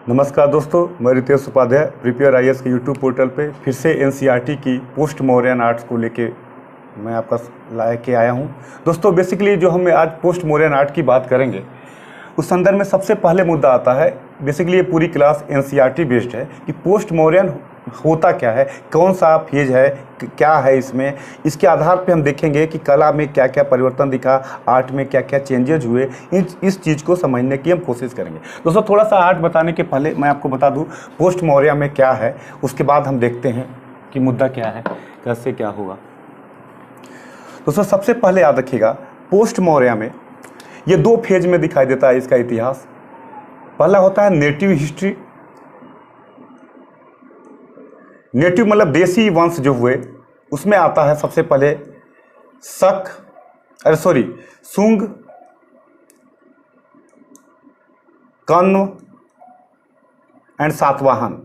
नमस्कार दोस्तों, मैं रितेश उपाध्याय प्रिपेयर आईएएस के यूट्यूब पोर्टल पे फिर से एनसीईआरटी की पोस्ट मौर्यन आर्ट्स को लेके मैं आपका लेके आया हूँ। दोस्तों बेसिकली जो हम आज पोस्ट मौर्यन आर्ट की बात करेंगे उस संदर्भ में सबसे पहले मुद्दा आता है। बेसिकली ये पूरी क्लास एनसीईआरटी बेस्ड है कि पोस्ट मौर्यन होता क्या है, कौन सा फेज है, क्या है इसमें। इसके आधार पे हम देखेंगे कि कला में क्या क्या परिवर्तन दिखा, आर्ट में क्या क्या चेंजेज हुए, इस चीज़ को समझने की हम कोशिश करेंगे। दोस्तों थोड़ा सा आर्ट बताने के पहले मैं आपको बता दूं पोस्ट मौर्य में क्या है, उसके बाद हम देखते हैं कि मुद्दा क्या है, कैसे क्या होगा। दोस्तों सबसे पहले याद रखिएगा पोस्ट मौर्य में ये दो फेज में दिखाई देता है इसका इतिहास। पहला होता है नेटिव हिस्ट्री। नेटिव मतलब देसी वंश जो हुए उसमें आता है सबसे पहले शुंग, कण्व एंड सातवाहन।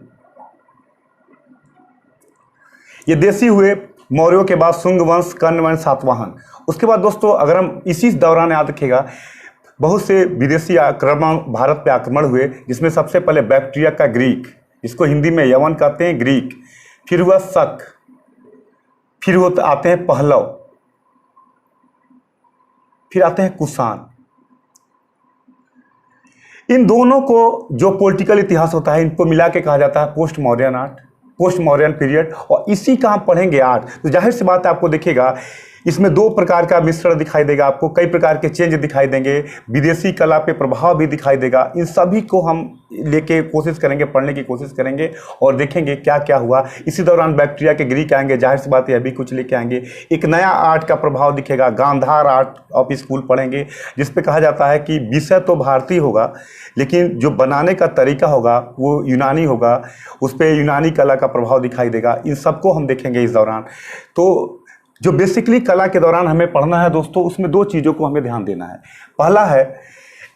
ये देसी हुए मौर्यों के बाद शुंग वंश, कण्व एंड सातवाहन। उसके बाद दोस्तों अगर हम इसी दौरान याद रखिएगा बहुत से विदेशी आक्रमण भारत पे आक्रमण हुए, जिसमें सबसे पहले बैक्ट्रिया का ग्रीक, इसको हिंदी में यवन कहते हैं, ग्रीक, फिर हुआ शक, फिर आते हैं पहलव, फिर आते हैं कुषाण। इन दोनों को जो पॉलिटिकल इतिहास होता है इनको मिला के कहा जाता है post modern art, post modern period. और इसी का हम पढ़ेंगे आर्ट। तो जाहिर सी बात है आपको देखिएगा इसमें दो प्रकार का मिश्रण दिखाई देगा, आपको कई प्रकार के चेंज दिखाई देंगे, विदेशी कला पे प्रभाव भी दिखाई देगा। इन सभी को हम लेके कोशिश करेंगे, पढ़ने की कोशिश करेंगे और देखेंगे क्या क्या हुआ। इसी दौरान बैक्ट्रिया के ग्रीक आएंगे, जाहिर सी बात है अभी कुछ लेके आएंगे। एक नया आर्ट का प्रभाव दिखेगा, गांधार आर्ट ऑफ स्कूल पढ़ेंगे, जिसपे कहा जाता है कि विषय तो भारतीय होगा लेकिन जो बनाने का तरीका होगा वो यूनानी होगा, उस पर यूनानी कला का प्रभाव दिखाई देगा। इन सबको हम देखेंगे इस दौरान। तो जो बेसिकली कला के दौरान हमें पढ़ना है दोस्तों, उसमें दो चीज़ों को हमें ध्यान देना है। पहला है,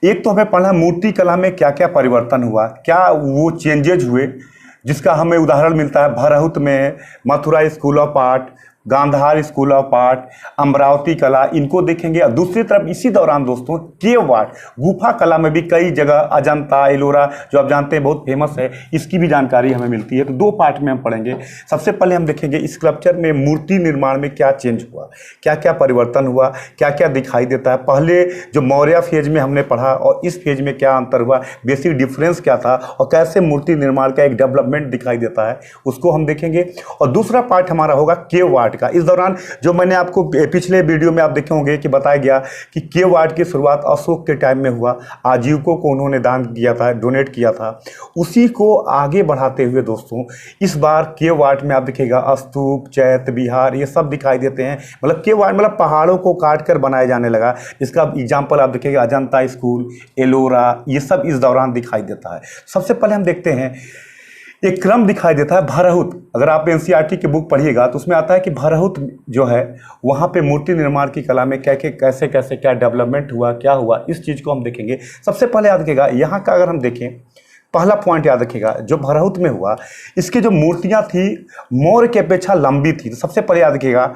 एक तो हमें पढ़ना है मूर्ति कला में क्या क्या परिवर्तन हुआ, क्या वो चेंजेज हुए, जिसका हमें उदाहरण मिलता है भरहुत में, Mathura school of art, Gandhara school of art, Amaravati कला, इनको देखेंगे। और दूसरी तरफ इसी दौरान दोस्तों केव आर्ट, गुफा कला में भी कई जगह, अजंता, एलोरा जो आप जानते हैं बहुत फेमस है, इसकी भी जानकारी हमें मिलती है। तो दो पार्ट में हम पढ़ेंगे। सबसे पहले हम देखेंगे स्कल्पचर में मूर्ति निर्माण में क्या चेंज हुआ, क्या क्या परिवर्तन हुआ, क्या क्या दिखाई देता है। पहले जो मौर्य फेज में हमने पढ़ा और इस फेज में क्या अंतर हुआ, बेसिक डिफरेंस क्या था और कैसे मूर्ति निर्माण का एक डेवलपमेंट दिखाई देता है, उसको हम देखेंगे। और दूसरा पार्ट हमारा होगा केव आर्ट का। इस दौरान जो मैंने आपको पिछले वीडियो में आप देखे होंगे कि बताया गया कि केव आर्ट की शुरुआत अशोक के टाइम में हुआ, आजीविकों को उन्होंने दान किया था, डोनेट किया था। उसी को आगे बढ़ाते हुए दोस्तों इस बार केव आर्ट में आप देखिएगा स्तूप, चैत्य विहार, ये सब दिखाई देते हैं। मतलब केव आर्ट मतलब पहाड़ों को काट कर बनाया जाने लगा। इसका एग्जाम्पल आप देखिएगा अजंता स्कूल, एलोरा, ये सब इस दौरान दिखाई देता है। सबसे पहले हम देखते हैं एक क्रम दिखाई देता है भरहुत। अगर आप एनसीईआरटी की बुक पढ़िएगा तो उसमें आता है कि भरहुत जो है वहाँ पे मूर्ति निर्माण की कला में कैसे कैसे क्या डेवलपमेंट हुआ, क्या हुआ, इस चीज़ को हम देखेंगे। सबसे पहले याद रखिएगा यहाँ का अगर हम देखें, पहला पॉइंट याद रखिएगा जो भरहुत में हुआ, इसकी जो मूर्तियाँ थी मौर्य की अपेक्षा लंबी थी। तो सबसे पहले याद रखिएगा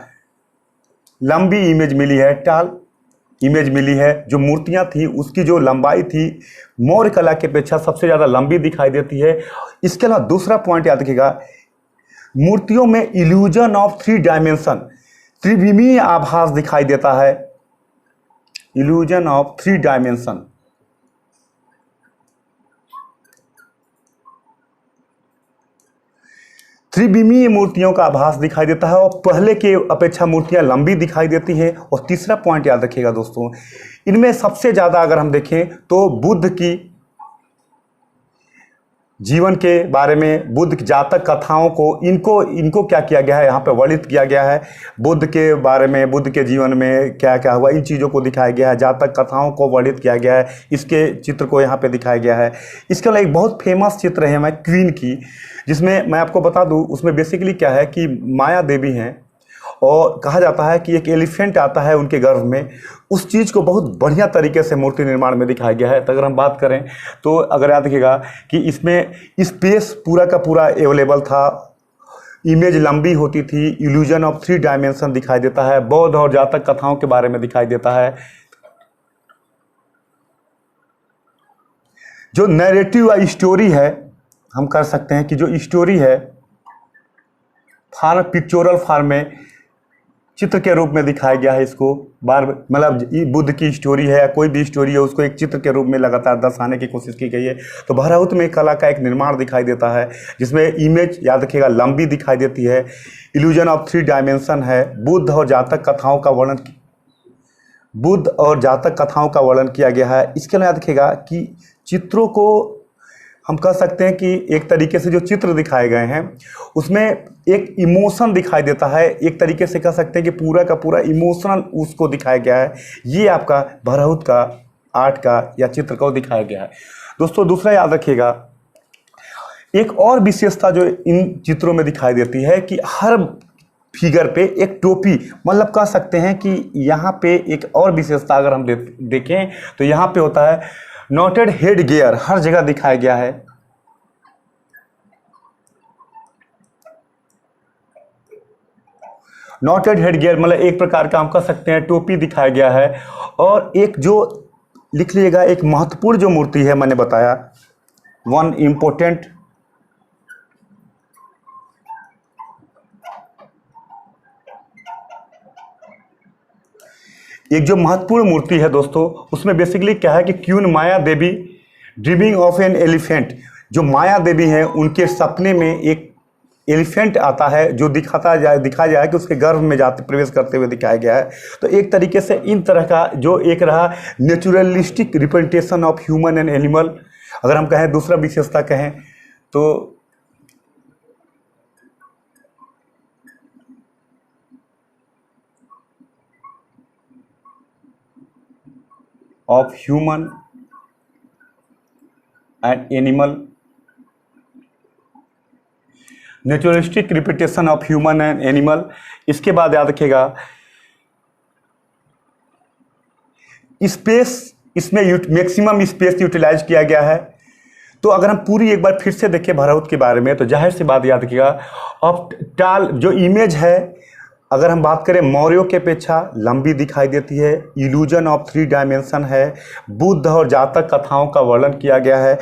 लंबी इमेज मिली है, टाल इमेज मिली है। जो मूर्तियां थी उसकी जो लंबाई थी मौर्य कला की अपेक्षा सबसे ज़्यादा लंबी दिखाई देती है। इसके अलावा दूसरा पॉइंट याद रखिएगा मूर्तियों में इल्यूजन ऑफ 3 डायमेंशन, त्रिविमीय आभास दिखाई देता है। इल्यूजन ऑफ 3 डायमेंशन, त्रिविमीय मूर्तियों का आभास दिखाई देता है और पहले के अपेक्षा मूर्तियां लंबी दिखाई देती है। और तीसरा पॉइंट याद रखिएगा दोस्तों, इनमें सबसे ज़्यादा अगर हम देखें तो बुद्ध की जीवन के बारे में, बुद्ध की जातक कथाओं को इनको क्या किया गया है, यहाँ पे वर्णित किया गया है। बुद्ध के बारे में, बुद्ध के जीवन में क्या क्या हुआ, इन चीज़ों को दिखाया गया है। जातक कथाओं को वर्णित किया गया है, इसके चित्र को यहाँ पे दिखाया गया है। इसके अलावा एक बहुत फेमस चित्र है मैं क्वीन की, जिसमें मैं आपको बता दूँ उसमें बेसिकली क्या है कि माया देवी हैं और कहा जाता है कि एक एलिफेंट आता है उनके गर्भ में। उस चीज़ को बहुत बढ़िया तरीके से मूर्ति निर्माण में दिखाया गया है। तो अगर हम बात करें तो अगर याद रखिएगा कि इसमें स्पेस पूरा का पूरा अवेलेबल था, इमेज लंबी होती थी, इल्यूजन ऑफ 3 डायमेंशन दिखाई देता है, बौद्ध और जातक कथाओं के बारे में दिखाई देता है। जो नैरेटिव या स्टोरी है, हम कर सकते हैं कि जो स्टोरी है पिक्चोरल फॉर्म में चित्र के रूप में दिखाया गया है। इसको बार मतलब बुद्ध की स्टोरी है या कोई भी स्टोरी है, उसको एक चित्र के रूप में लगातार दर्शाने की कोशिश की गई है। तो बहराउत में कला का एक निर्माण दिखाई देता है, जिसमें इमेज याद रखिएगा लंबी दिखाई देती है। इल्यूजन ऑफ 3 डायमेंशन है। बुद्ध और जातक कथाओं कथाओं का वर्णन किया गया है। इसके लिए याद रखिएगा कि चित्रों को हम कह सकते हैं कि एक तरीके से जो चित्र दिखाए गए हैं उसमें एक इमोशन दिखाई देता है। एक तरीके से कह सकते हैं कि पूरा का पूरा इमोशनल उसको दिखाया गया है। ये आपका बहराउत का आर्ट का या चित्र को दिखाया गया है। दोस्तों दूसरा याद रखिएगा, एक और विशेषता जो इन चित्रों में दिखाई देती है कि हर फिगर पे एक टोपी, मतलब कह सकते हैं कि यहाँ पे एक और विशेषता अगर हम देखें तो यहाँ पे होता है नॉटेड हेड गियर, हर जगह दिखाया गया है। नॉटेड हेड गियर मतलब एक प्रकार का हम कह सकते हैं टोपी दिखाया गया है। और एक जो लिख लीजिएगा, एक महत्वपूर्ण जो मूर्ति है, मैंने बताया वन इम्पोर्टेंट एक जो महत्वपूर्ण मूर्ति है दोस्तों, उसमें बेसिकली क्या है कि queen Maya Devi dreaming of an elephant, जो माया देवी हैं उनके सपने में एक एलिफेंट आता है जो दिखाया जाए कि उसके गर्भ में जाते प्रवेश करते हुए दिखाया गया है। तो एक तरीके से इन तरह का जो एक रहा naturalistic representation of human and animal, अगर हम कहें दूसरा विशेषता कहें तो of human and animal, naturalistic representation of human and animal. इसके बाद याद रखिएगा स्पेस, इसमें मैक्सिमम स्पेस यूटिलाइज किया गया है। तो अगर हम पूरी एक बार फिर से देखें बहराउत के बारे में तो जाहिर सी बात याद रखिएगा, अब टाल जो इमेज है अगर हम बात करें मौर्यों के अपेक्षा लंबी दिखाई देती है। इल्यूजन ऑफ 3 डायमेंशन है। बुद्ध और जातक कथाओं का वर्णन किया गया है।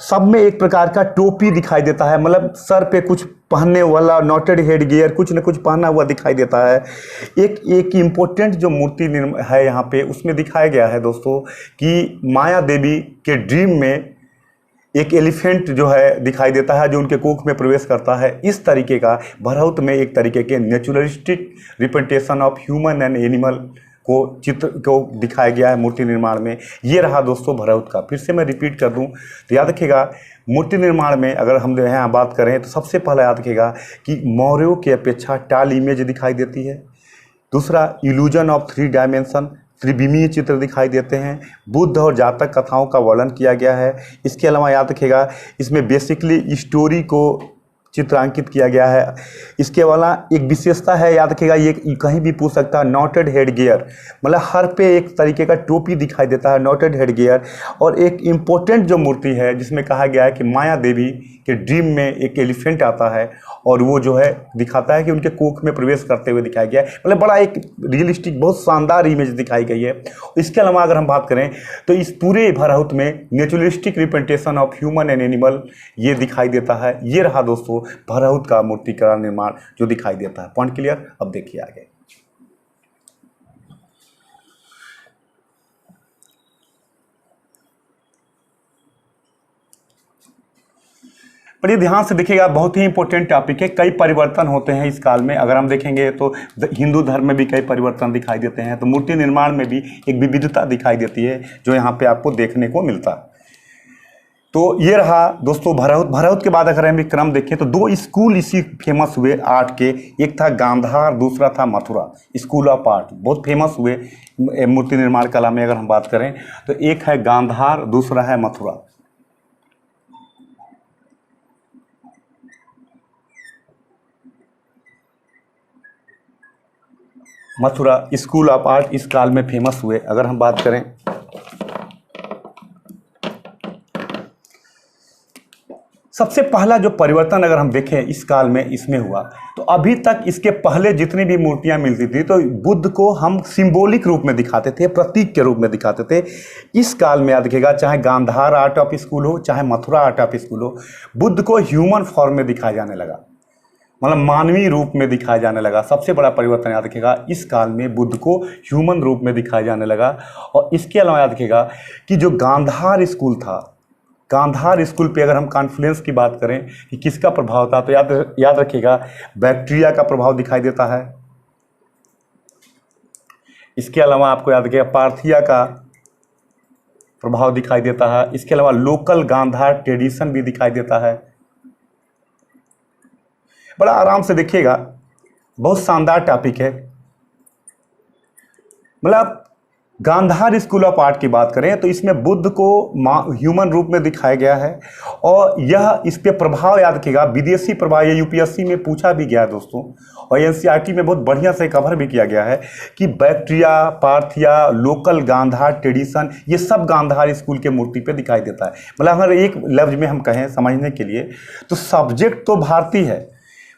सब में एक प्रकार का टोपी दिखाई देता है, मतलब सर पे कुछ पहनने वाला नॉटेड हेड गियर, कुछ न कुछ पहना हुआ दिखाई देता है। एक इम्पोर्टेंट जो मूर्ति है यहाँ पे उसमें दिखाया गया है दोस्तों कि माया देवी के ड्रीम में एक एलिफेंट जो है दिखाई देता है जो उनके कोख में प्रवेश करता है। इस तरीके का बहराउत में एक तरीके के naturalistic representation of human and animal को चित्र को दिखाया गया है मूर्ति निर्माण में। ये रहा दोस्तों बहराउत का। फिर से मैं रिपीट कर दूं तो याद रखिएगा मूर्ति निर्माण में अगर हम यहाँ बात करें तो सबसे पहले याद रखिएगा कि मौर्यों की अपेक्षा टाल इमेज दिखाई देती है। दूसरा इल्यूजन ऑफ 3 डायमेंशन, त्रिविमीय चित्र दिखाई देते हैं। बुद्ध और जातक कथाओं का वर्णन किया गया है। इसके अलावा याद रखिएगा इसमें बेसिकली स्टोरी को चित्रांकित किया गया है। इसके अलावा एक विशेषता है, याद रखिएगा ये कहीं भी पूछ सकता है, नॉटेड हेड गियर, मतलब हर पे एक तरीके का टोपी दिखाई देता है, नॉटेड हेड गियर। और एक इम्पोर्टेंट जो मूर्ति है जिसमें कहा गया है कि माया देवी के ड्रीम में एक एलिफेंट आता है और वो जो है दिखाता है कि उनके कोख में प्रवेश करते हुए दिखाया गया है। मतलब बड़ा एक रियलिस्टिक बहुत शानदार इमेज दिखाई गई है। इसके अलावा अगर हम बात करें तो इस पूरे बहराउत में naturalistic representation of human and animal ये दिखाई देता है। ये रहा दोस्तों बहराउत का मूर्ति का निर्माण जो दिखाई देता है। Point clear? अब देखिए आगे। पर ये ध्यान से देखिएगा बहुत ही इंपॉर्टेंट टॉपिक है। कई परिवर्तन होते हैं इस काल में। अगर हम देखेंगे तो हिंदू धर्म में भी कई परिवर्तन दिखाई देते हैं, तो मूर्ति निर्माण में भी एक विविधता दिखाई देती है जो यहाँ पे आपको देखने को मिलता है। तो ये रहा दोस्तों बहराउत के बाद अगर हम क्रम देखें तो 2 स्कूल इसी फेमस हुए आर्ट के। एक था गांधार, दूसरा था मथुरा। स्कूल ऑफ आर्ट बहुत फेमस हुए मूर्ति निर्माण कला में। अगर हम बात करें तो एक है गांधार, दूसरा है Mathura. Mathura school of art इस काल में फेमस हुए। अगर हम बात करें सबसे पहला जो परिवर्तन अगर हम देखें इस काल में इसमें हुआ, तो अभी तक इसके पहले जितनी भी मूर्तियां मिलती थी तो बुद्ध को हम सिंबॉलिक रूप में दिखाते थे, प्रतीक के रूप में दिखाते थे। इस काल में याद रखिएगा, चाहे गांधार आर्ट ऑफ स्कूल हो, चाहे मथुरा आर्ट ऑफ स्कूल हो, बुद्ध को ह्यूमन फॉर्म में दिखाया जाने लगा, मतलब मानवीय रूप में दिखाया जाने लगा। सबसे बड़ा परिवर्तन याद रखिएगा, इस काल में बुद्ध को ह्यूमन रूप में दिखाया जाने लगा। और इसके अलावा याद रखिएगा कि जो गांधार स्कूल था, गांधार स्कूल पे अगर हम कॉन्फ्लुएंस की बात करें कि किसका प्रभाव था, तो याद रखिएगा बैक्टीरिया का प्रभाव दिखाई देता है। इसके अलावा आपको याद रखिएगा पार्थिया का प्रभाव दिखाई देता है। इसके अलावा लोकल गांधार ट्रेडिशन भी दिखाई देता है। बड़ा आराम से देखिएगा, बहुत शानदार टॉपिक है। मतलब गांधार स्कूल ऑफ आर्ट की बात करें तो इसमें बुद्ध को ह्यूमन रूप में दिखाया गया है। और यह इस पे प्रभाव याद रखिएगा, विदेशी प्रभाव, ये यूपीएससी में पूछा भी गया है दोस्तों, और एनसीईआरटी में बहुत बढ़िया से कवर भी किया गया है कि Bactria, Parthia, local Gandhara tradition, ये सब गांधार स्कूल के मूर्ति पे दिखाई देता है। मतलब अगर एक लफ्ज में हम कहें समझने के लिए, तो सब्जेक्ट तो भारतीय है,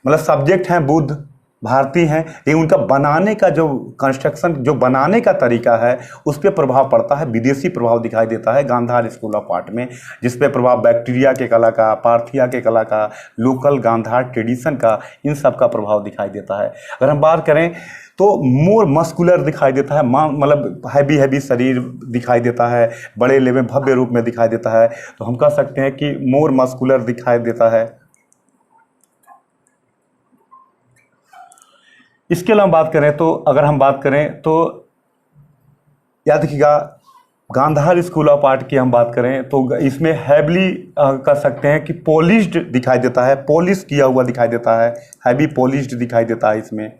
मतलब सब्जेक्ट हैं बुद्ध, भारतीय हैं, लेकिन उनका बनाने का जो कंस्ट्रक्शन, जो बनाने का तरीका है, उस पर प्रभाव पड़ता है, विदेशी प्रभाव दिखाई देता है गांधार स्कूल ऑफ आर्ट में, जिस पे प्रभाव बैक्टीरिया के कला का, पार्थिया के कला का, लोकल गांधार ट्रेडिशन का, इन सब का प्रभाव दिखाई देता है। अगर हम बात करें तो मोर मस्कुलर दिखाई देता है, मतलब हैवी शरीर दिखाई देता है, बड़े लेवल भव्य रूप में दिखाई देता है, तो हम कह सकते हैं कि मोर मस्कुलर दिखाई देता है। इसके अलावा बात करें तो, अगर हम बात करें तो याद रखिएगा गांधार स्कूल ऑफ आर्ट की हम बात करें तो इसमें हैवली कर सकते हैं कि पॉलिश्ड दिखाई देता है, पॉलिश किया हुआ दिखाई देता है, हैवी पॉलिश्ड दिखाई देता है इसमें।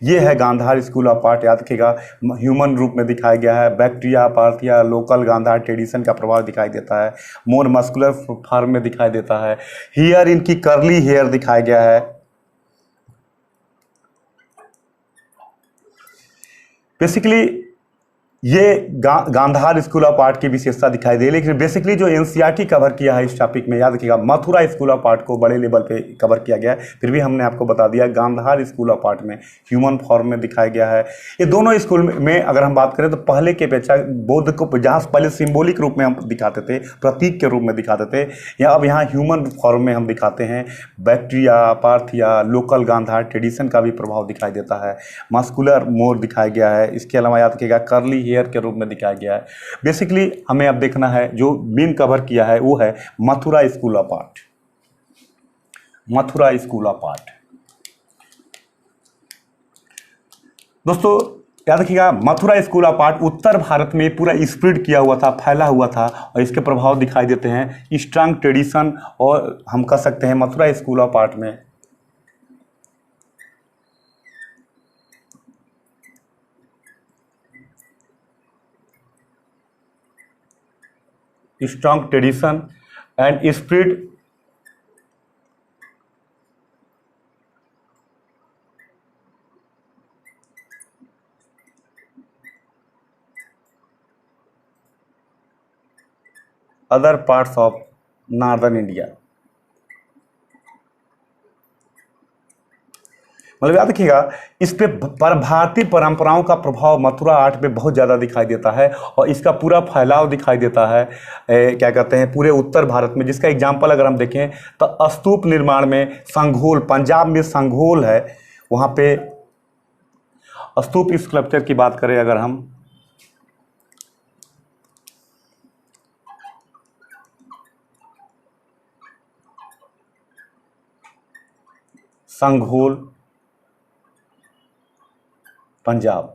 ये है गांधार स्कूल ऑफ आर्ट, याद रखिएगा ह्यूमन रूप में दिखाया गया है। Bactria, Parthia, local Gandhara tradition का प्रभाव दिखाई देता है, मोर मस्कुलर फॉर्म में दिखाई देता है। हेयर, इनकी कर्ली हेयर दिखाया गया है। बेसिकली ये गांधार स्कूल ऑफ आर्ट की विशेषता दिखाई दे, लेकिन बेसिकली जो एनसीईआरटी कवर किया है इस टॉपिक में, याद रखिएगा मथुरा स्कूल ऑफ आर्ट को बड़े लेवल पे कवर किया गया है। फिर भी हमने आपको बता दिया गांधार स्कूल ऑफ आर्ट में ह्यूमन फॉर्म में दिखाया गया है। ये दोनों स्कूल में अगर हम बात करें तो पहले के अपेक्षा बुद्ध को जहाँ पहले सिंबॉलिक रूप में हम दिखाते थे, प्रतीक के रूप में दिखाते थे, या अब यहाँ ह्यूमन फॉर्म में हम दिखाते हैं। Bactria, Parthia, local Gandhara tradition का भी प्रभाव दिखाई देता है, मस्कुलर मोर दिखाया गया है। इसके अलावा याद रखिएगा कर्ली हेयर के रूप में दिखाया गया है। बेसिकली हमें अब देखना है, जो मेन कवर किया है वो है Mathura school of art, Mathura school of art. दोस्तों याद रखिएगा मथुरा स्कूल ऑफ आर्ट उत्तर भारत में पूरा स्प्रेड किया हुआ था, फैला हुआ था, और इसके प्रभाव दिखाई देते हैं स्ट्रांग ट्रेडिशन, और हम कह सकते हैं मथुरा स्कूल ऑफ आर्ट में strong tradition and spread other parts of northern India। मतलब याद रखिएगा इस पे भारतीय परंपराओं का प्रभाव मथुरा आर्ट पे बहुत ज़्यादा दिखाई देता है, और इसका पूरा फैलाव दिखाई देता है क्या कहते हैं पूरे उत्तर भारत में। जिसका एग्जांपल अगर हम देखें तो स्तूप निर्माण में संघोल, पंजाब में संघोल है, वहाँ पे स्तूप स्कल्पचर की बात करें अगर हम, संघोल पंजाब,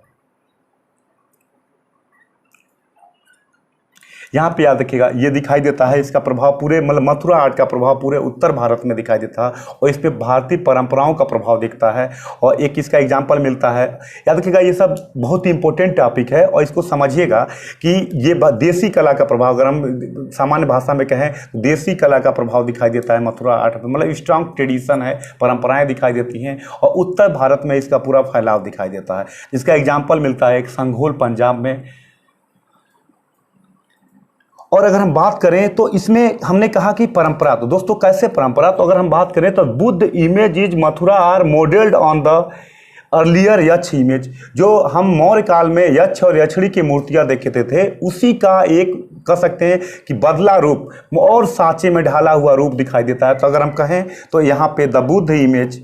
यहाँ पे याद रखिएगा ये दिखाई देता है, इसका प्रभाव पूरे मतलब मथुरा आर्ट का प्रभाव पूरे उत्तर भारत में दिखाई देता है, और इस पे भारतीय परंपराओं का प्रभाव दिखता है। और एक इसका एग्जांपल मिलता है। याद रखिएगा ये सब बहुत ही इंपॉर्टेंट टॉपिक है, और इसको समझिएगा कि ये देसी कला का प्रभाव, अगर हम सामान्य भाषा में कहें देसी कला का प्रभाव दिखाई देता है मथुरा आर्ट में, मतलब स्ट्रांग ट्रेडिशन है, परंपराएँ दिखाई देती हैं, और उत्तर भारत में इसका पूरा फैलाव दिखाई देता है। जिसका एग्जाम्पल मिलता है एक संघोल पंजाब में, और अगर हम बात करें तो इसमें हमने कहा कि परंपरा, तो दोस्तों कैसे परंपरा, तो अगर हम बात करें तो Buddha image is Mathura are modelled on the earlier yaksha image. जो हम मौर्य काल में यक्ष और यक्षिणी की मूर्तियां देखते थे उसी का एक कह सकते हैं कि बदला रूप और सांचे में ढाला हुआ रूप दिखाई देता है। तो अगर हम कहें तो यहाँ पे the Buddha image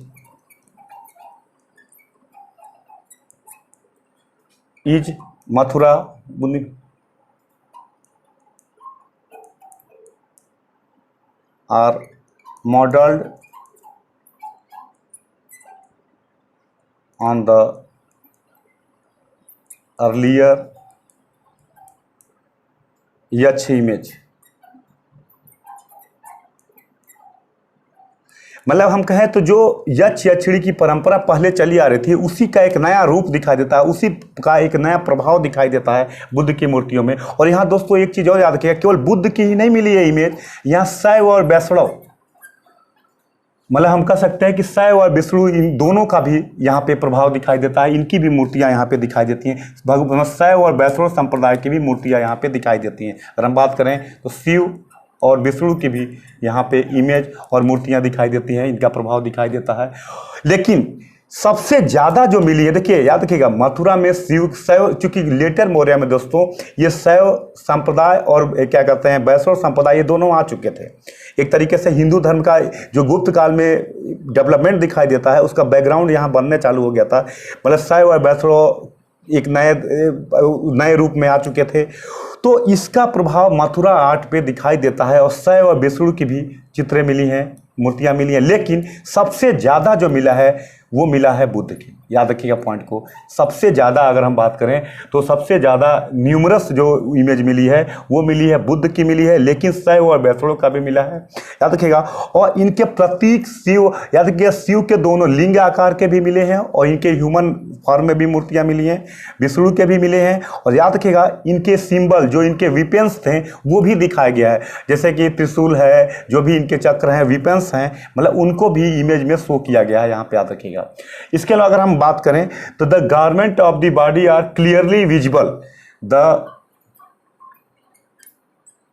is Mathura are modelled on the earlier yaksha image. मतलब हम कहें तो जो यक्ष यक्षिणी की परंपरा पहले चली आ रही थी उसी का एक नया रूप दिखाई देता है, उसी का एक नया प्रभाव दिखाई देता है बुद्ध की मूर्तियों में। और यहाँ दोस्तों एक चीज़ और याद रखिएगा, केवल बुद्ध की ही नहीं मिली है इमेज, यहाँ शैव और वैष्णव, मतलब हम कह सकते हैं कि शैव और विष्णु इन दोनों का भी यहाँ पे प्रभाव दिखाई देता है, इनकी भी मूर्तियाँ यहाँ पे दिखाई देती हैं। भगवान शैव और वैष्णव संप्रदाय की भी मूर्तियाँ यहाँ पे दिखाई देती हैं। अगर हम बात करें तो शिव और विष्णु की भी यहाँ पे इमेज और मूर्तियाँ दिखाई देती हैं, इनका प्रभाव दिखाई देता है। लेकिन सबसे ज़्यादा जो मिली है, देखिए याद रखिएगा, मथुरा में शिव शैव, चूंकि लेटर मौर्य में दोस्तों ये शैव संप्रदाय और क्या कहते हैं वैष्णव संप्रदाय, ये दोनों आ चुके थे। एक तरीके से हिंदू धर्म का जो गुप्त काल में डेवलपमेंट दिखाई देता है उसका बैकग्राउंड यहाँ बनने चालू हो गया था। मतलब शैव और वैष्णव एक नए रूप में आ चुके थे, तो इसका प्रभाव मथुरा आर्ट पे दिखाई देता है। और शैव और विष्णु की भी चित्रें मिली हैं, मूर्तियां मिली हैं, लेकिन सबसे ज़्यादा जो मिला है वो मिला है बुद्ध की। याद रखिएगा पॉइंट को, सबसे ज़्यादा अगर हम बात करें तो सबसे ज़्यादा न्यूमरस जो इमेज मिली है वो मिली है बुद्ध की मिली है, लेकिन शैव और वैष्णव का भी मिला है। याद रखिएगा, और इनके प्रतीक शिव, याद रखिएगा शिव के दोनों लिंग आकार के भी मिले हैं और इनके ह्यूमन फॉर्म में भी मूर्तियाँ मिली हैं, विष्णु के भी मिले हैं। और याद रखिएगा इनके सिंबल जो इनके विपेंस थे वो भी दिखाया गया है, जैसे कि त्रिशूल है, जो भी इनके चक्र हैं, विपेंस हैं, मतलब उनको भी इमेज में शो किया गया है यहाँ पे। याद रखिएगा। इसके अलावा अगर हम बात करें तो the garment of the body are clearly visible, the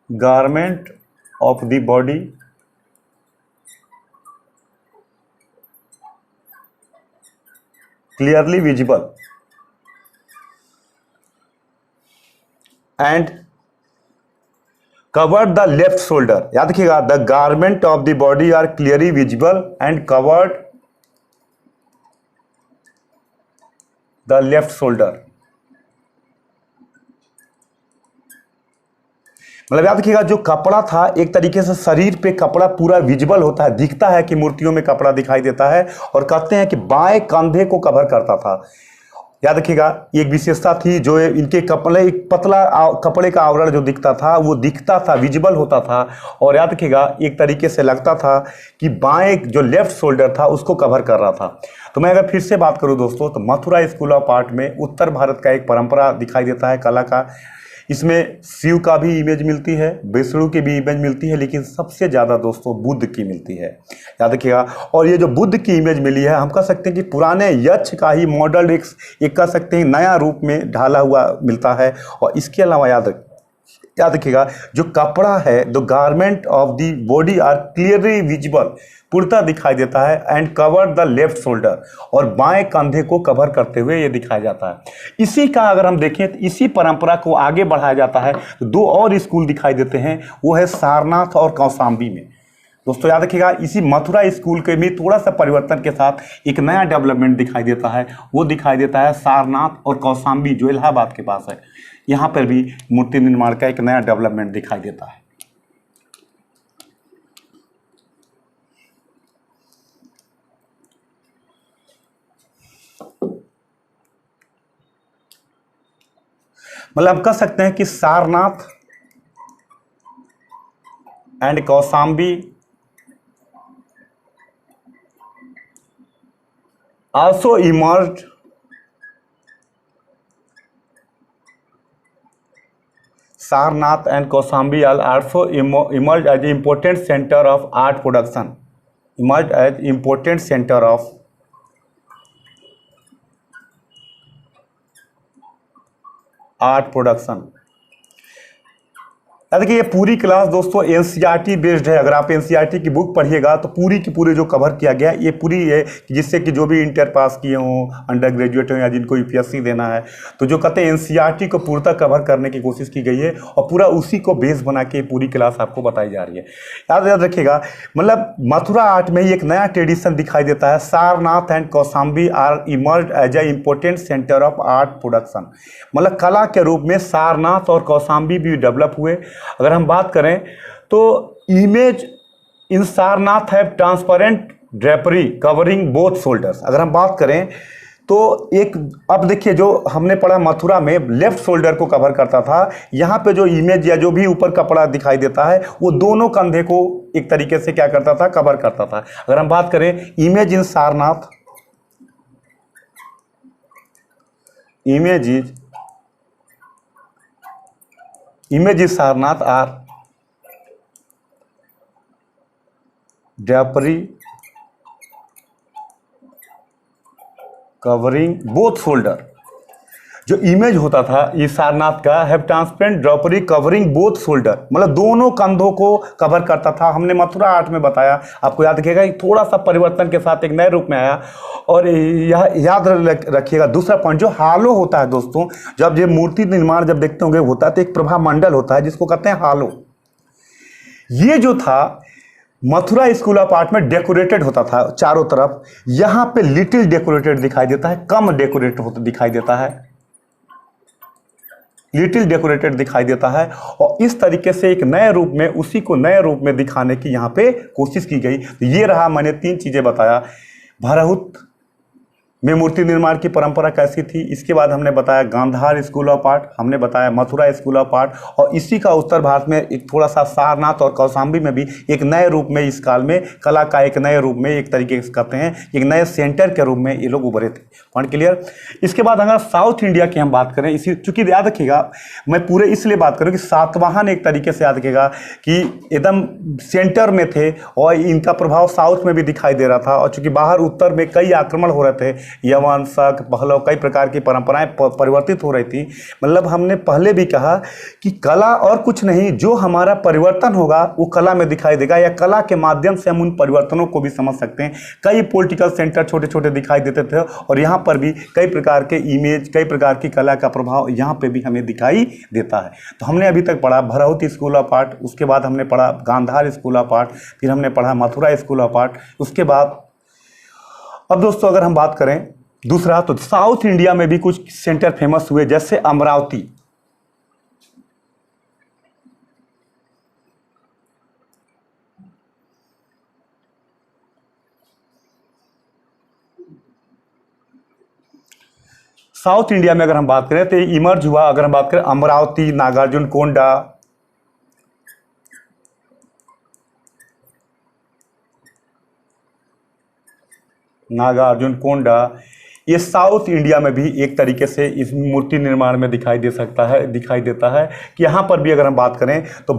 garment of the body clearly visible and covered the left shoulder. याद रखिएगा, the garment of the body are clearly visible and covered the left shoulder. मतलब याद रखिएगा जो कपड़ा था एक तरीके से शरीर पे कपड़ा पूरा विजिबल होता है, दिखता है कि मूर्तियों में कपड़ा दिखाई देता है, और कहते हैं कि बाएं कंधे को कवर करता था। याद रखिएगा एक विशेषता थी जो इनके कपड़े, एक पतला कपड़े का आवरण जो दिखता था वो दिखता था, विजिबल होता था। और याद रखिएगा एक तरीके से लगता था कि बाएं जो लेफ्ट शोल्डर था उसको कवर कर रहा था। तो मैं अगर फिर से बात करूं दोस्तों तो मथुरा स्कूल ऑफ आर्ट में उत्तर भारत का एक परंपरा दिखाई देता है कला का। इसमें शिव का भी इमेज मिलती है, विष्णु की भी इमेज मिलती है, लेकिन सबसे ज़्यादा दोस्तों बुद्ध की मिलती है। याद रखिएगा, और ये जो बुद्ध की इमेज मिली है हम कह सकते हैं कि पुराने यक्ष का ही मॉडल एक कह सकते हैं नया रूप में ढाला हुआ मिलता है। और इसके अलावा याद रखिएगा जो कपड़ा है, the garment of the body are clearly visible, पूर्णतः दिखाई देता है, and cover the left shoulder, और बाएं कंधे को कवर करते हुए ये दिखाया जाता है। इसी का अगर हम देखें तो इसी परंपरा को आगे बढ़ाया जाता है तो दो और स्कूल दिखाई देते हैं, वो है सारनाथ और कौशाम्बी में। दोस्तों याद रखिएगा इसी मथुरा स्कूल के भी थोड़ा सा परिवर्तन के साथ एक नया डेवलपमेंट दिखाई देता है, वो दिखाई देता है सारनाथ और कौशाम्बी जो इलाहाबाद के पास है। यहाँ पर भी मूर्ति निर्माण का एक नया डेवलपमेंट दिखाई देता है। मतलब हम कह सकते हैं कि Sarnath and Kaushambi also emerged Sarnath and Kaushambi also emerged as an important center of art production. Emerged as important center of art production. याद देखिए ये पूरी क्लास दोस्तों एनसीईआरटी बेस्ड है। अगर आप एनसीईआरटी की बुक पढ़िएगा तो पूरी की पूरी जो कवर किया गया है ये पूरी है कि जिससे कि जो भी इंटर पास किए हों, अंडर ग्रेजुएट हों या जिनको यूपीएससी देना है, तो जो कहते हैं एनसीईआरटी को पूर्णतः कवर करने की कोशिश की गई है और पूरा उसी को बेस बना के पूरी क्लास आपको बताई जा रही है। याद याद रखिएगा, मतलब मथुरा आर्ट में ही एक नया ट्रेडिशन दिखाई देता है। Sarnath and Kaushambi are emerge as a important centre of art production, मतलब कला के रूप में सारनाथ और कौशाम्बी भी डेवलप हुए। अगर हम बात करें तो इमेज इन सारनाथ है transparent drapery covering both shoulders. अगर हम बात करें तो एक, अब देखिए जो हमने पढ़ा मथुरा में लेफ्ट शोल्डर को कवर करता था, यहाँ पे जो इमेज या जो भी ऊपर कपड़ा दिखाई देता है वो दोनों कंधे को एक तरीके से क्या करता था, कवर करता था। अगर हम बात करें image in Sarnath, image is Sarnath are drapery covering both shoulder. जो इमेज होता था ये सारनाथ का है transparent drapery covering both shoulder, मतलब दोनों कंधों को कवर करता था। हमने मथुरा आर्ट में बताया, आपको याद रखिएगा, थोड़ा सा परिवर्तन के साथ एक नए रूप में आया। और यह याद रखिएगा दूसरा पॉइंट जो हालो होता है दोस्तों, जब ये मूर्ति निर्माण जब देखते होंगे होता है तो एक प्रभा मंडल होता है जिसको कहते हैं हालो। ये जो था मथुरा स्कूल ऑफ आर्ट में डेकोरेटेड होता था चारों तरफ, यहां पे लिटिल डेकोरेटेड दिखाई देता है, कम डेकोरेट होता दिखाई देता है, लिटिल डेकोरेटेड दिखाई देता है। और इस तरीके से एक नए रूप में उसी को नए रूप में दिखाने की यहाँ पे कोशिश की गई। तो ये रहा, मैंने 3 चीजें बताया। भरहुत में मूर्ति निर्माण की परंपरा कैसी थी, इसके बाद हमने बताया गांधार स्कूल ऑफ आर्ट, हमने बताया मथुरा स्कूल ऑफ आर्ट, और इसी का उत्तर भारत में एक थोड़ा सा सारनाथ और कौशाम्बी में भी एक नए रूप में इस काल में कला का एक नए रूप में एक तरीके से कहते हैं एक नए सेंटर के रूप में ये लोग उभरे थे। Point clear. इसके बाद अगर साउथ इंडिया की हम बात करें, इसी चूंकि याद रखिएगा मैं पूरे इसलिए बात करूँ कि सातवाहन एक तरीके से याद रखिएगा कि एकदम सेंटर में थे और इनका प्रभाव साउथ में भी दिखाई दे रहा था। और चूंकि बाहर उत्तर में कई आक्रमण हो रहे थे, यवन शक पहलव कई प्रकार की परंपराएं परिवर्तित हो रही थी। मतलब हमने पहले भी कहा कि कला और कुछ नहीं, जो हमारा परिवर्तन होगा वो कला में दिखाई देगा, या कला के माध्यम से हम उन परिवर्तनों को भी समझ सकते हैं। कई पॉलिटिकल सेंटर छोटे छोटे दिखाई देते थे और यहाँ पर भी कई प्रकार के इमेज, कई प्रकार की कला का प्रभाव यहाँ पे भी हमें दिखाई देता है। तो हमने अभी तक पढ़ा भरहुत स्कूल ऑफ आर्ट, उसके बाद हमने पढ़ा गांधार स्कूल ऑफ आर्ट, फिर हमने पढ़ा मथुरा स्कूल ऑफ आर्ट। उसके बाद अब दोस्तों अगर हम बात करें दूसरा, तो साउथ इंडिया में भी कुछ सेंटर फेमस हुए, जैसे अमरावती। साउथ इंडिया में अगर हम बात करें तो इमर्ज हुआ, अगर हम बात करें अमरावती, नागार्जुन कोंडा, ये साउथ इंडिया में भी एक तरीके से इस मूर्ति निर्माण में दिखाई देता है कि यहाँ पर भी अगर हम बात करें तो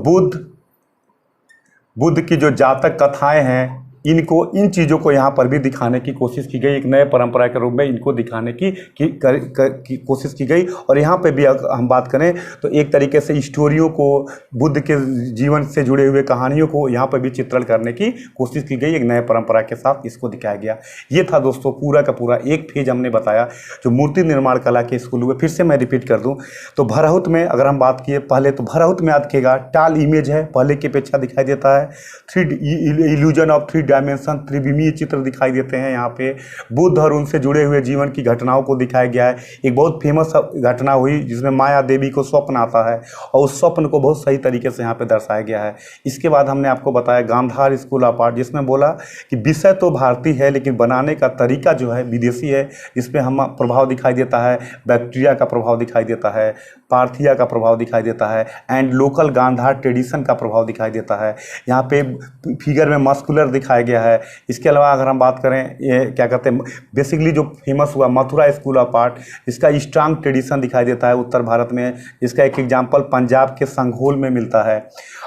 बुद्ध की जो जातक कथाएं हैं, इनको इन चीज़ों को यहाँ पर भी दिखाने की कोशिश की गई, एक नए परंपरा के रूप में इनको दिखाने की कोशिश की गई। और यहाँ पे भी हम बात करें तो एक तरीके से स्टोरियों को, बुद्ध के जीवन से जुड़े हुए कहानियों को यहाँ पर भी चित्रण करने की कोशिश की गई, एक नए परंपरा के साथ इसको दिखाया गया। ये था दोस्तों पूरा का पूरा एक फेज हमने बताया जो मूर्ति निर्माण कला के स्कूल हुए। फिर से मैं रिपीट कर दूँ तो भरहुत में अगर हम बात किए पहले, तो भरहुत में याद रखिएगा टाल इमेज है, पहले की अपेक्षा दिखाई देता है। इल्यूजन ऑफ 3 डायमेंशन, त्रिविमीय चित्र दिखाई देते हैं। यहाँ पे बुद्ध और उनसे जुड़े हुए जीवन की घटनाओं को दिखाया गया है। एक बहुत फेमस घटना हुई जिसमें माया देवी को स्वप्न आता है और उस स्वप्न को बहुत सही तरीके से यहाँ पे दर्शाया गया है। इसके बाद हमने आपको बताया गांधार स्कूल ऑफ आर्ट, जिसमें बोला कि विषय तो भारतीय है लेकिन बनाने का तरीका जो है विदेशी है, जिसमें हम प्रभाव दिखाई देता है, बैक्टीरिया का प्रभाव दिखाई देता है, पार्थिया का प्रभाव दिखाई देता है, एंड लोकल गांधार ट्रेडिशन का प्रभाव दिखाई देता है। यहाँ पे फिगर में मस्कुलर दिखाया गया है। इसके अलावा अगर हम बात करें, ये क्या कहते हैं, बेसिकली जो फेमस हुआ मथुरा स्कूल ऑफ आर्ट, इसका स्ट्रांग ट्रेडिशन दिखाई देता है उत्तर भारत में। इसका एक एग्जाम्पल पंजाब के संघोल में मिलता है।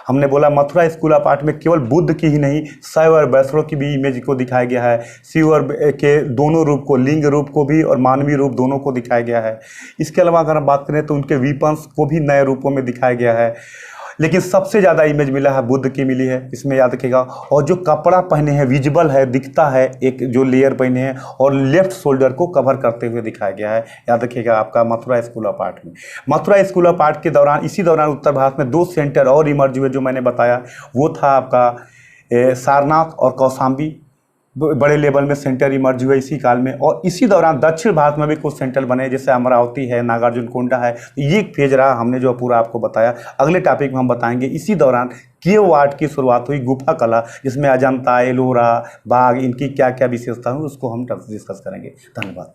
हमने बोला मथुरा स्कूल ऑफ आर्ट में केवल बुद्ध की ही नहीं, शैव और वैष्णव की भी इमेज को दिखाया गया है। शिव और के दोनों रूप को, लिंग रूप को भी और मानवीय रूप दोनों को दिखाया गया है। इसके अलावा अगर हम बात करें तो उनके वीपन्स को भी नए रूपों में दिखाया गया है। लेकिन सबसे ज़्यादा इमेज मिला है बुद्ध की मिली है, इसमें याद रखिएगा। और जो कपड़ा पहने हैं विजिबल है, दिखता है, एक जो लेयर पहने हैं और लेफ्ट शोल्डर को कवर करते हुए दिखाया गया है, याद रखिएगा आपका मथुरा स्कूल ऑफ आर्ट में। मथुरा स्कूल ऑफ आर्ट के दौरान, इसी दौरान उत्तर भारत में 2 सेंटर और इमर्ज हुए जो मैंने बताया, वो था आपका सारनाथ और कौशाम्बी, बड़े लेवल में सेंटर इमर्ज हुए इसी काल में। और इसी दौरान दक्षिण भारत में भी कुछ सेंटर बने, जैसे अमरावती है, नागार्जुन कोंडा है। ये एक फेज रहा, हमने जो पूरा आपको बताया। अगले टॉपिक में हम बताएंगे इसी दौरान केव आर्ट की शुरुआत हुई, गुफा कला, जिसमें अजंता, एलोरा, बाघ, इनकी क्या क्या विशेषता हुई उसको हम डिस्कस करेंगे। धन्यवाद।